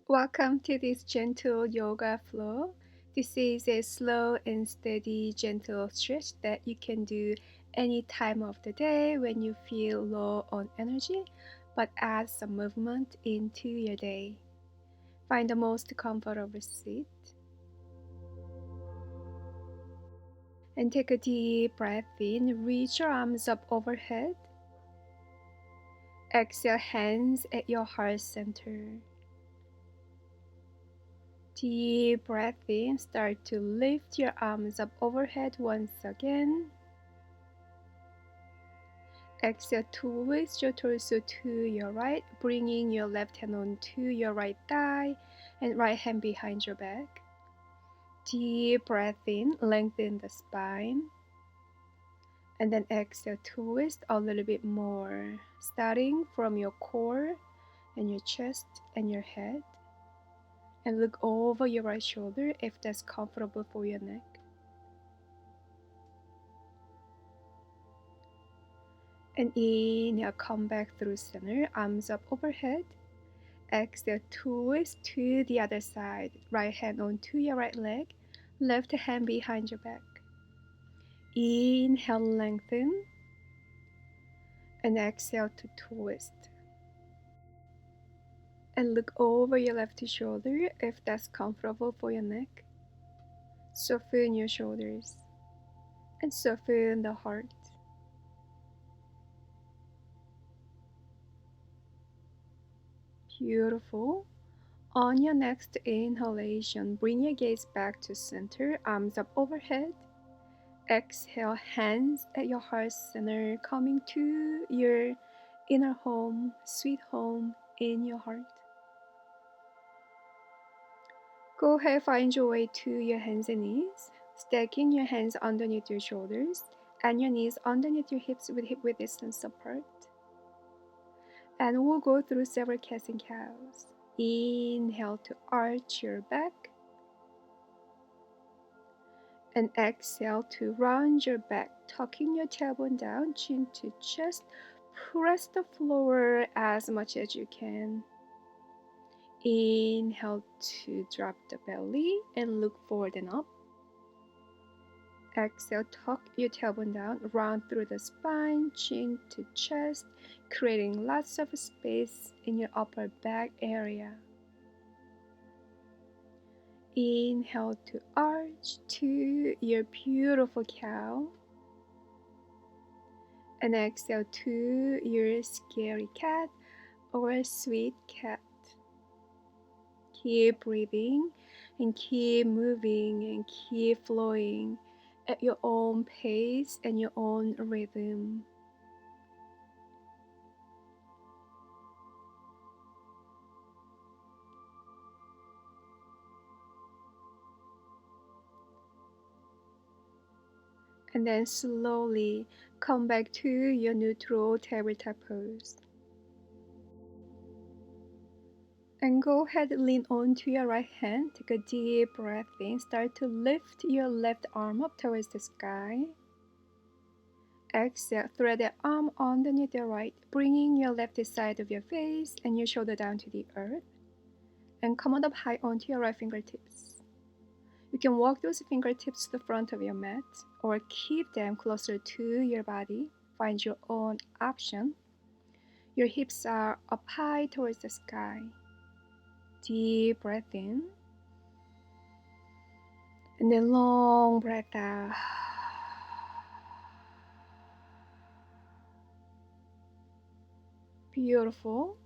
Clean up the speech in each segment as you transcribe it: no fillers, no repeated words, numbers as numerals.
Welcome to this gentle yoga flow. This is a slow and steady gentle stretch that you can do any time of the day when you feel low on energy, but add some movement into your day. Find the most comfortable seat and take a deep breath in. Reach your arms up overhead. Exhale, hands at your heart center. Deep breath in. Start to lift your arms up overhead once again. Exhale, twist your torso to your right, bringing your left hand onto your right thigh and right hand behind your back. Deep breath in, lengthen the spine. And then exhale, twist a little bit more, starting from your core and your chest and your head. And look over your right shoulder if that's comfortable for your neck. And inhale, come back through center, arms up overhead. Exhale, twist to the other side. Right hand onto your right leg, left hand behind your back. Inhale, lengthen. And exhale to twist. And look over your left shoulder if that's comfortable for your neck. Soften your shoulders and soften the heart. Beautiful. On your next inhalation, bring your gaze back to center, arms up overhead. Exhale, hands at your heart center, coming to your inner home, sweet home in your heart. Go ahead, find your way to your hands and knees, stacking your hands underneath your shoulders and your knees underneath your hips with hip width distance apart. And we'll go through several cats and cows. Inhale to arch your back. And exhale to round your back, tucking your tailbone down, chin to chest. Press the floor as much as you can. Inhale to drop the belly and look forward and up. Exhale, tuck your tailbone down, round through the spine, chin to chest, creating lots of space in your upper back area. Inhale to arch to your beautiful cow. And exhale to your scary cat or sweet cat. Keep breathing and keep moving and keep flowing at your own pace and your own rhythm. And then slowly come back to your neutral tabletop pose. And go ahead, lean onto your right hand. Take a deep breath in. Start to lift your left arm up towards the sky. Exhale, thread the arm underneath your right, bringing your left side of your face and your shoulder down to the earth. And come on up high onto your right fingertips. You can walk those fingertips to the front of your mat or keep them closer to your body. Find your own option. Your hips are up high towards the sky. Deep breath in. And then long breath out. Beautiful.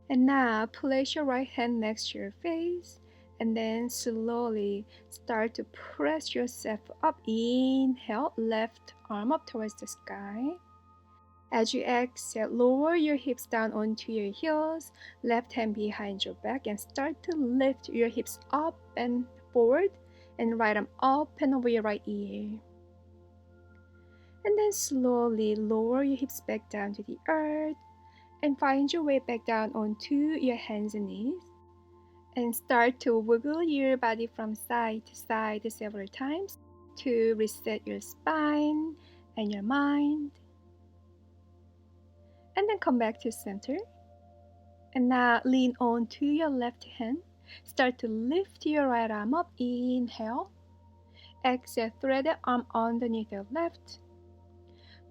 And now place your right hand next to your face and then slowly start to press yourself up. Inhale, left arm up towards the sky. As you exhale, lower your hips down onto your heels, left hand behind your back, and start to lift your hips up and forward, and right arm up and over your right ear. And then slowly lower your hips back down to the earth, and find your way back down onto your hands and knees. And start to wiggle your body from side to side several times to reset your spine and your mind. And then come back to center. And now lean on to your left hand. Start to lift your right arm up. Inhale. Exhale, thread the arm underneath your left.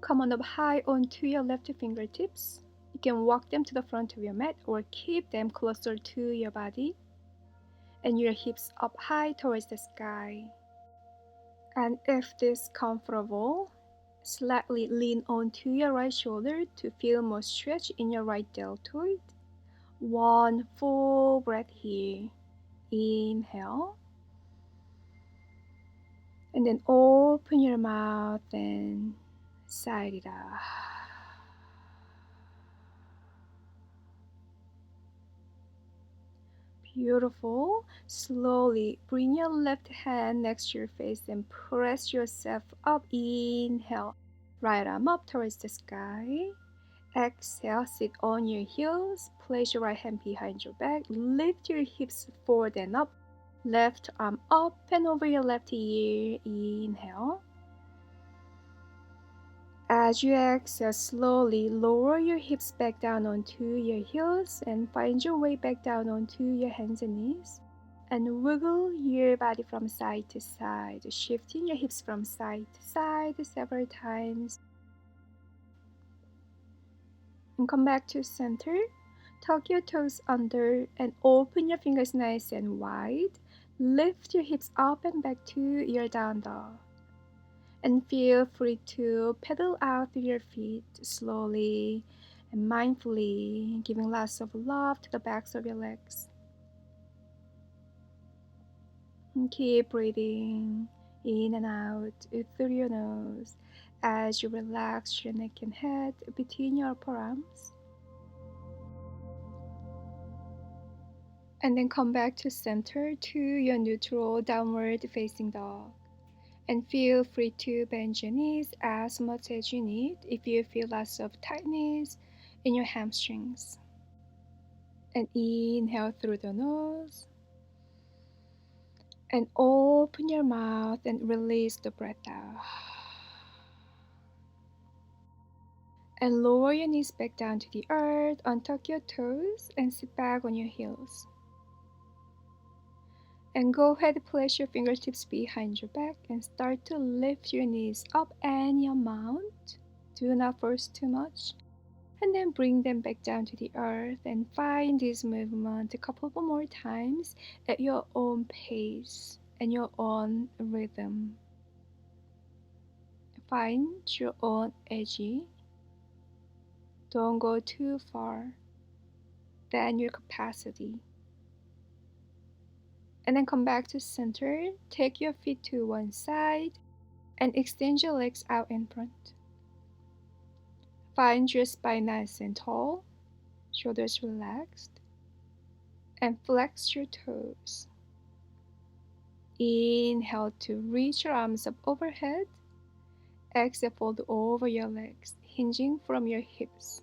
Come on up high onto your left fingertips. You can walk them to the front of your mat or keep them closer to your body. And your hips up high towards the sky. And if this comfortable, slightly lean onto your right shoulder to feel more stretch in your right deltoid. One full breath here. Inhale. And then open your mouth and sigh it out. Beautiful. Slowly bring your left hand next to your face and press yourself up. Inhale. Right arm up towards the sky. Exhale, sit on your heels. Place your right hand behind your back. Lift your hips forward and up. Left arm up and over your left ear. Inhale. As you exhale, slowly lower your hips back down onto your heels and find your way back down onto your hands and knees. And wiggle your body from side to side, shifting your hips from side to side several times. And come back to center. Tuck your toes under and open your fingers nice and wide. Lift your hips up and back to your down dog. And feel free to pedal out with your feet slowly and mindfully, giving lots of love to the backs of your legs. And keep breathing in and out through your nose as you relax your neck and head between your upper arms. And then come back to center to your neutral downward facing dog. And feel free to bend your knees as much as you need if you feel lots of tightness in your hamstrings. And inhale through the nose. And open your mouth and release the breath out. And lower your knees back down to the earth, untuck your toes, and sit back on your heels. And go ahead, place your fingertips behind your back and start to lift your knees up and your mount. Do not force too much. And then bring them back down to the earth and find this movement a couple more times at your own pace and your own rhythm. Find your own edge. Don't go too far than your capacity. And then come back to center. Take your feet to one side and extend your legs out in front. Find your spine nice and tall, shoulders relaxed, and flex your toes. Inhale to reach your arms up overhead. Exhale, fold over your legs, hinging from your hips.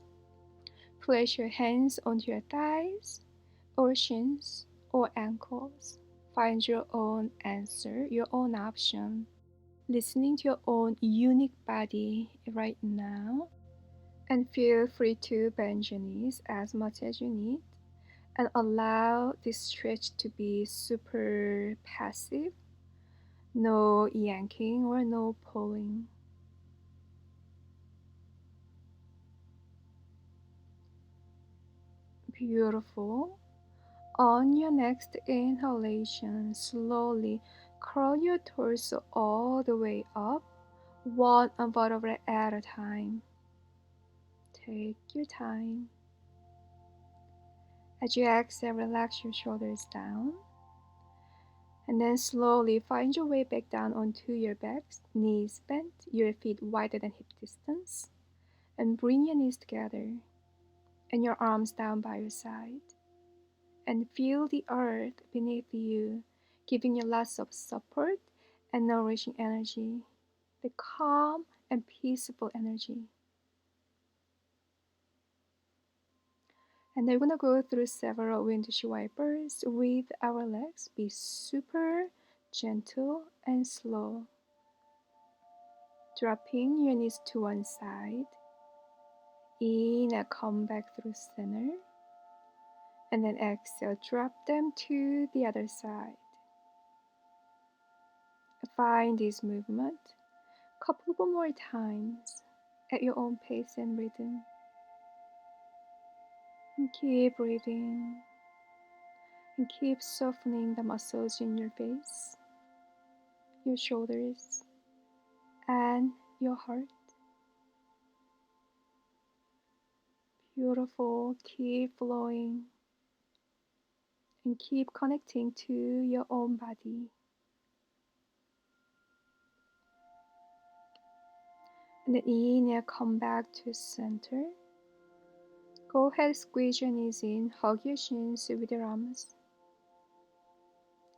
Place your hands onto your thighs, or shins, or ankles. Find your own answer, your own option. Listening to your own unique body right now. And feel free to bend your knees as much as you need. And allow this stretch to be super passive. No yanking or no pulling. Beautiful. On your next inhalation, slowly curl your torso all the way up, one vertebra at a time. Take your time. As you exhale, relax your shoulders down. And then slowly find your way back down onto your back, knees bent, your feet wider than hip distance. And bring your knees together and your arms down by your side. And feel the earth beneath you, giving you lots of support and nourishing energy, the calm and peaceful energy. And we're gonna go through several windshield wipers with our legs. Be super gentle and slow. Dropping your knees to one side. In and come back through center. And then exhale, drop them to the other side. Find this movement a couple of more times at your own pace and rhythm. And keep breathing and keep softening the muscles in your face, your shoulders, and your heart. Beautiful. Keep flowing and keep connecting to your own body. And then inhale, come back to center. Go ahead, squeeze your knees in, hug your shins with your arms.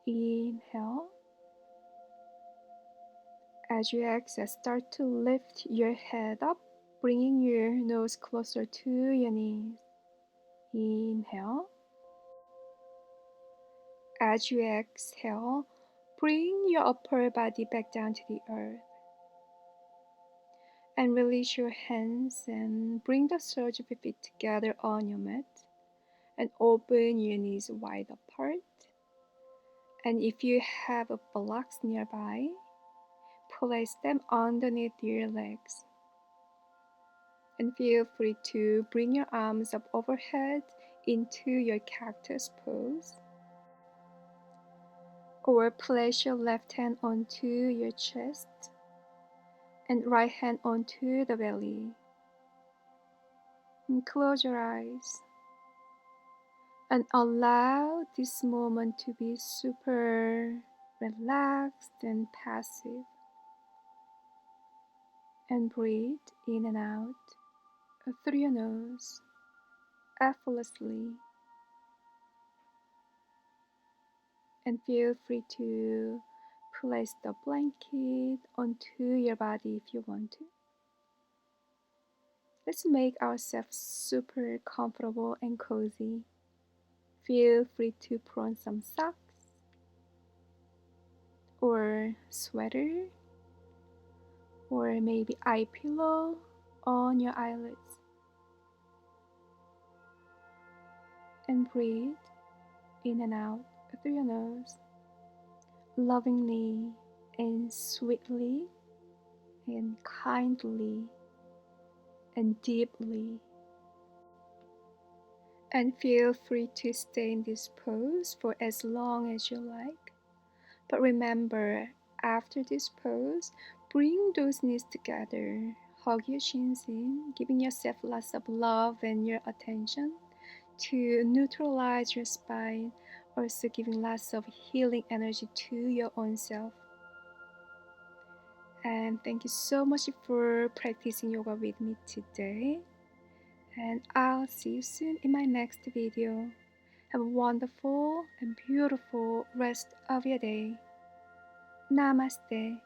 Inhale. As you exhale, start to lift your head up, bringing your nose closer to your knees. Inhale. As you exhale, bring your upper body back down to the earth. And release your hands and bring the soles of your feet together on your mat. And open your knees wide apart. And if you have blocks nearby, place them underneath your legs. And feel free to bring your arms up overhead into your cactus pose. Or place your left hand onto your chest and right hand onto the belly. And close your eyes. And allow this moment to be super relaxed and passive. And breathe in and out through your nose effortlessly. And feel free to place the blanket onto your body if you want to. Let's make ourselves super comfortable and cozy. Feel free to put on some socks or sweater or maybe eye pillow on your eyelids. And breathe in and out through your nose, lovingly and sweetly and kindly and deeply. And feel free to stay in this pose for as long as you like. But remember, after this pose, bring those knees together, hug your shins in, giving yourself lots of love and your attention to neutralize your spine, also giving lots of healing energy to your own self. And thank you so much for practicing yoga with me today. And I'll see you soon in my next video. Have a wonderful and beautiful rest of your day. Namaste.